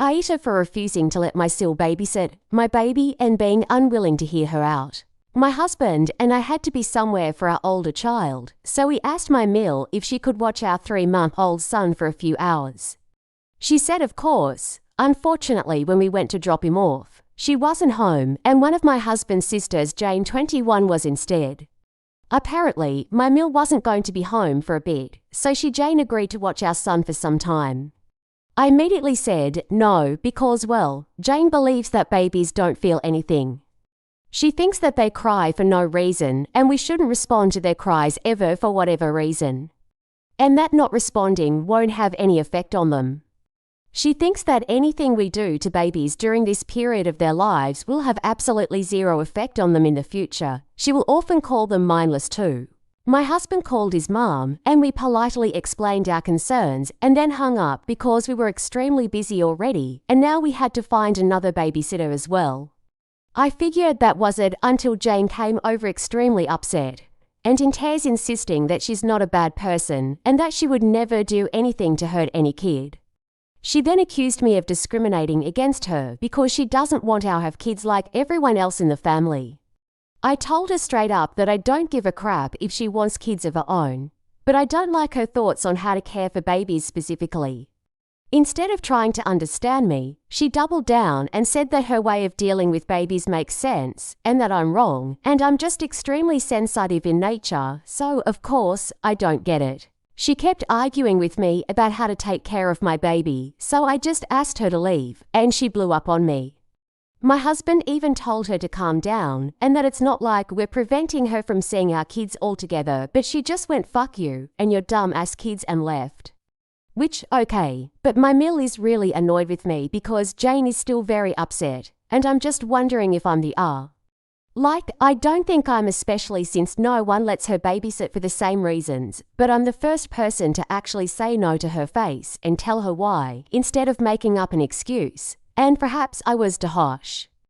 AITA for refusing to let my SIL babysit my baby and being unwilling to hear her out. My husband and I had to be somewhere for our older child, so we asked my MIL if she could watch our 3-month-old son for a few hours. She said of course. Unfortunately, when we went to drop him off, she wasn't home and one of my husband's sisters, Jane 21, was instead. Apparently, my MIL wasn't going to be home for a bit, so Jane agreed to watch our son for some time. I immediately said no because, well, Jane believes that babies don't feel anything. She thinks that they cry for no reason and we shouldn't respond to their cries ever for whatever reason. And that not responding won't have any effect on them. She thinks that anything we do to babies during this period of their lives will have absolutely zero effect on them in the future. She will often call them mindless too. My husband called his mom and we politely explained our concerns and then hung up because we were extremely busy already and now we had to find another babysitter as well. I figured that was it until Jane came over extremely upset and in tears insisting that she's not a bad person and that she would never do anything to hurt any kid. She then accused me of discriminating against her because she doesn't want to have kids like everyone else in the family. I told her straight up that I don't give a crap if she wants kids of her own, but I don't like her thoughts on how to care for babies specifically. Instead of trying to understand me, she doubled down and said that her way of dealing with babies makes sense and that I'm wrong and I'm just extremely sensitive in nature, so of course I don't get it. She kept arguing with me about how to take care of my baby, so I just asked her to leave, and she blew up on me. My husband even told her to calm down and that it's not like we're preventing her from seeing our kids altogether, but she just went fuck you and your dumb ass kids and left. Which, okay, but my MIL is really annoyed with me because Jane is still very upset, and I'm just wondering if I'm the Like, I don't think I'm, especially since no one lets her babysit for the same reasons, but I'm the first person to actually say no to her face and tell her why, instead of making up an excuse. And perhaps I was too harsh.